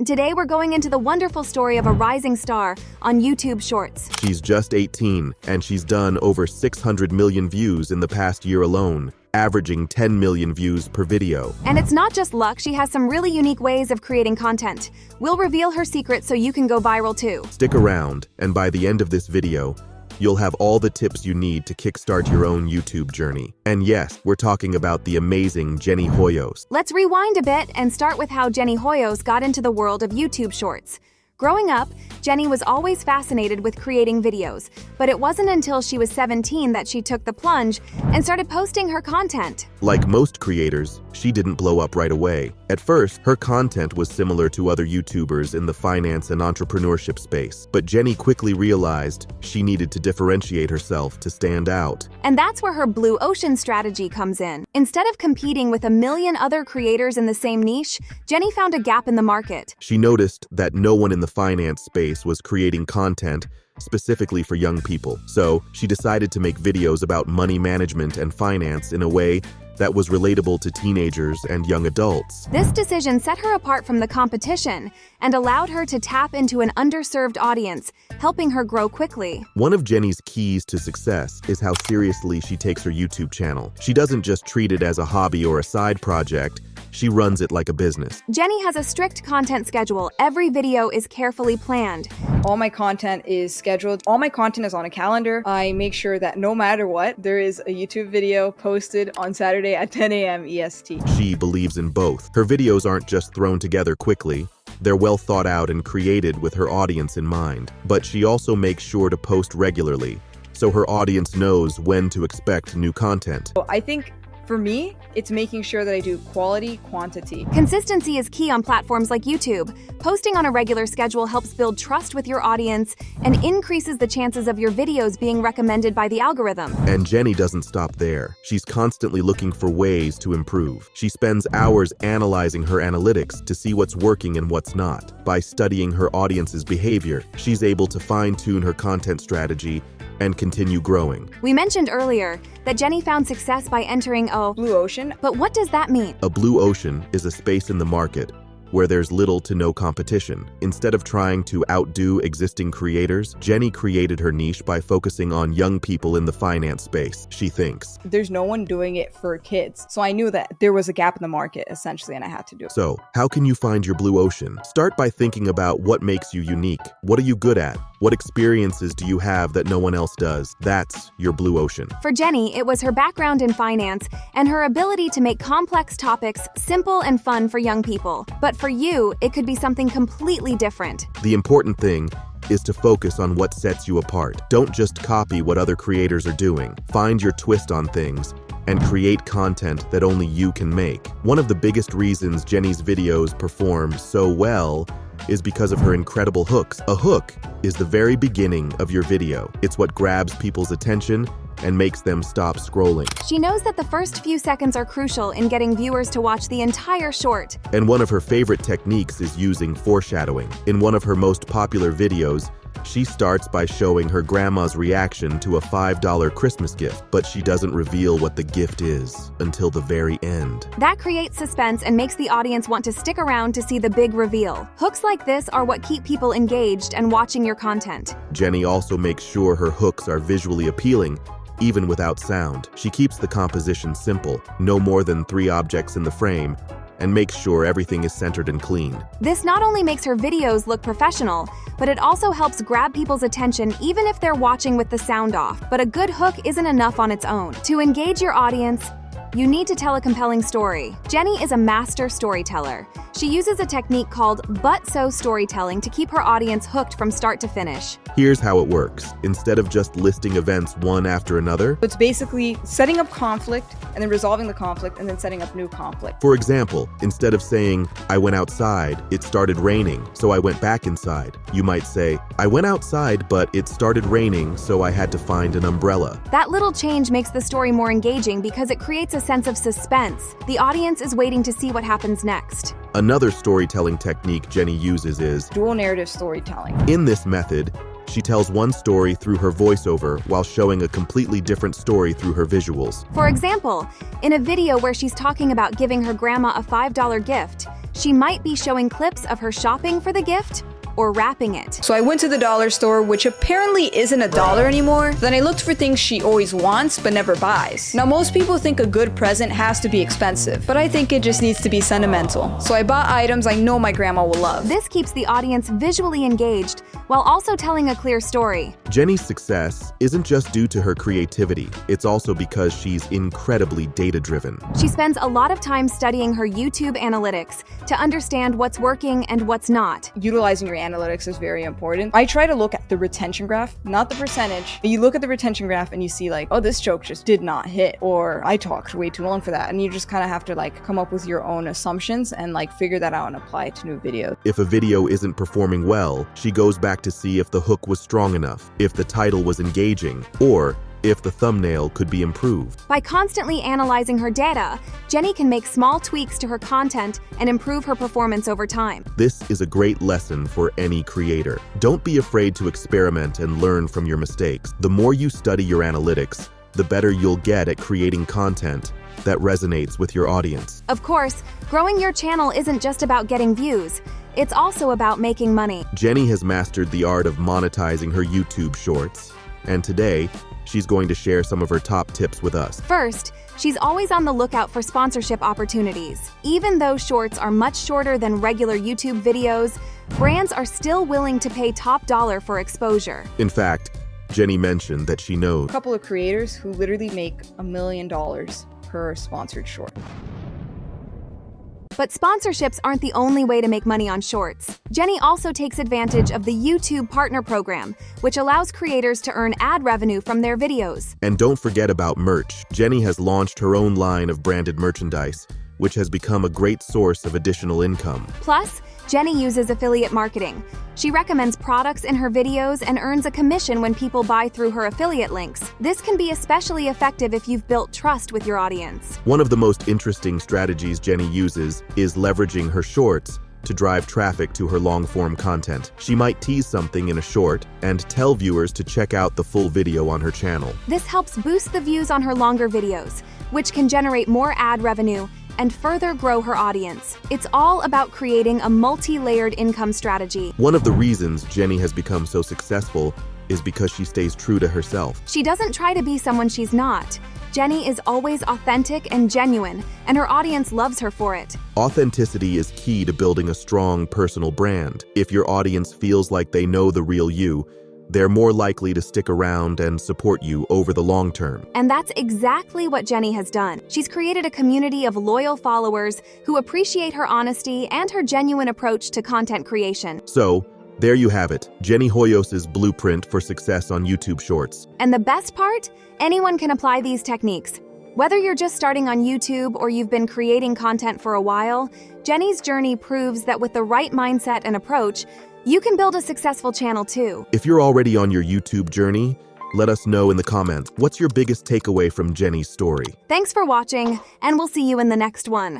today we're going into the wonderful story of a rising star on YouTube Shorts. She's just 18, and she's done over 600 million views in the past year alone, averaging 10 million views per video. And it's not just luck, she has some really unique ways of creating content. We'll reveal her secret so you can go viral too. Stick around, and by the end of this video, you'll have all the tips you need to kickstart your own YouTube journey. And yes, we're talking about the amazing Jenny Hoyos. Let's rewind a bit and start with how Jenny Hoyos got into the world of YouTube Shorts. Growing up, Jenny was always fascinated with creating videos, but it wasn't until she was 17 that she took the plunge and started posting her content. Like most creators, she didn't blow up right away. At first, her content was similar to other YouTubers in the finance and entrepreneurship space, but Jenny quickly realized she needed to differentiate herself to stand out. And that's where her blue ocean strategy comes in. Instead of competing with a million other creators in the same niche, Jenny found a gap in the market. She noticed that no one in the finance space was creating content specifically for young people. So she decided to make videos about money management and finance in a way that was relatable to teenagers and young adults. This decision set her apart from the competition and allowed her to tap into an underserved audience, helping her grow quickly. One of Jenny's keys to success is how seriously she takes her YouTube channel. She doesn't just treat it as a hobby or a side project, she runs it like a business. Jenny has a strict content schedule. Every video is carefully planned. All my content is scheduled. All my content is on a calendar. I make sure that no matter what, there is a YouTube video posted on Saturday at 10 a.m. EST. She believes in both. Her videos aren't just thrown together quickly. They're well thought out and created with her audience in mind. But she also makes sure to post regularly, so her audience knows when to expect new content. So I think for me, it's making sure that I do quality, quantity. Consistency is key on platforms like YouTube. Posting on a regular schedule helps build trust with your audience and increases the chances of your videos being recommended by the algorithm. And Jenny doesn't stop there. She's constantly looking for ways to improve. She spends hours analyzing her analytics to see what's working and what's not. By studying her audience's behavior, she's able to fine-tune her content strategy and continue growing. We mentioned earlier that Jenny found success by entering a blue ocean. But what does that mean? A blue ocean is a space in the market where there's little to no competition. Instead of trying to outdo existing creators, Jenny created her niche by focusing on young people in the finance space. She thinks, there's no one doing it for kids. So I knew that there was a gap in the market, essentially, and I had to do it. So, how can you find your blue ocean? Start by thinking about what makes you unique. What are you good at? What experiences do you have that no one else does? That's your blue ocean. For Jenny, it was her background in finance and her ability to make complex topics simple and fun for young people. But for you, it could be something completely different. The important thing is to focus on what sets you apart. Don't just copy what other creators are doing. Find your twist on things and create content that only you can make. One of the biggest reasons Jenny's videos perform so well is because of her incredible hooks. A hook is the very beginning of your video. It's what grabs people's attention and makes them stop scrolling. She knows that the first few seconds are crucial in getting viewers to watch the entire short. And one of her favorite techniques is using foreshadowing. In one of her most popular videos, she starts by showing her grandma's reaction to a $5 Christmas gift, but she doesn't reveal what the gift is until the very end. That creates suspense and makes the audience want to stick around to see the big reveal. Hooks like this are what keep people engaged and watching your content. Jenny also makes sure her hooks are visually appealing, even without sound. She keeps the composition simple, no more than 3 objects in the frame, and makes sure everything is centered and clean. This not only makes her videos look professional, but it also helps grab people's attention even if they're watching with the sound off. But a good hook isn't enough on its own. To engage your audience, you need to tell a compelling story. Jenny is a master storyteller. She uses a technique called but-so storytelling to keep her audience hooked from start to finish. Here's how it works. Instead of just listing events one after another, It's basically setting up conflict and then resolving the conflict and then setting up new conflict. for example, instead of saying, I went outside, it started raining, so I went back inside, you might say, I went outside, but it started raining, so I had to find an umbrella. That little change makes the story more engaging because it creates a sense of suspense. The audience is waiting to see what happens next. Another storytelling technique Jenny uses is Dual narrative storytelling. in this method, she tells one story through her voiceover while showing a completely different story through her visuals. For example, in a video where she's talking about giving her grandma a $5 gift, She might be showing clips of her shopping for the gift or wrapping it. So I went to the dollar store, which apparently isn't a dollar anymore. Then I looked for things she always wants but never buys. Now most people think a good present has to be expensive, but I think it just needs to be sentimental. So I bought items I know my grandma will love. This keeps the audience visually engaged while also telling a clear story. Jenny's success isn't just due to her creativity, it's also because she's incredibly data-driven. She spends a lot of time studying her YouTube analytics to understand what's working and what's not. Utilizing your analytics is very important. I try to look at the retention graph, not the percentage. You look at the retention graph and you see like, oh, this joke just did not hit, or I talked way too long for that. And you just kind of have to like come up with your own assumptions and like figure that out and apply it to new videos. If a video isn't performing well, she goes back to see if the hook was strong enough, if the title was engaging, or if the thumbnail could be improved. By constantly analyzing her data, Jenny can make small tweaks to her content and improve her performance over time. This is a great lesson for any creator. Don't be afraid to experiment and learn from your mistakes. The more you study your analytics, the better you'll get at creating content that resonates with your audience. Of course, growing your channel isn't just about getting views. It's also about making money. Jenny has mastered the art of monetizing her YouTube shorts, and today, she's going to share some of her top tips with us. First, she's always on the lookout for sponsorship opportunities. Even though shorts are much shorter than regular YouTube videos, brands are still willing to pay top dollar for exposure. In fact, Jenny mentioned that she knows A couple of creators who literally make $1 million per sponsored short. But sponsorships aren't the only way to make money on shorts. Jenny also takes advantage of the YouTube Partner Program, which allows creators to earn ad revenue from their videos. And don't forget about merch. Jenny has launched her own line of branded merchandise, which has become a great source of additional income. Plus, Jenny uses affiliate marketing. She recommends products in her videos and earns a commission when people buy through her affiliate links. This can be especially effective if you've built trust with your audience. One of the most interesting strategies Jenny uses is leveraging her shorts to drive traffic to her long-form content. She might tease something in a short and tell viewers to check out the full video on her channel. This helps boost the views on her longer videos, which can generate more ad revenue and further grow her audience. It's all about creating a multi-layered income strategy. One of the reasons Jenny has become so successful is because she stays true to herself. She doesn't try to be someone she's not. Jenny is always authentic and genuine, and her audience loves her for it. Authenticity is key to building a strong personal brand. If your audience feels like they know the real you, they're more likely to stick around and support you over the long term. And that's exactly what Jenny has done. She's created a community of loyal followers who appreciate her honesty and her genuine approach to content creation. So, there you have it, Jenny Hoyos' blueprint for success on YouTube Shorts. And the best part? Anyone can apply these techniques. Whether you're just starting on YouTube or you've been creating content for a while, Jenny's journey proves that with the right mindset and approach, you can build a successful channel too. If you're already on your YouTube journey, let us know in the comments. What's your biggest takeaway from Jenny's story? Thanks for watching, and we'll see you in the next one.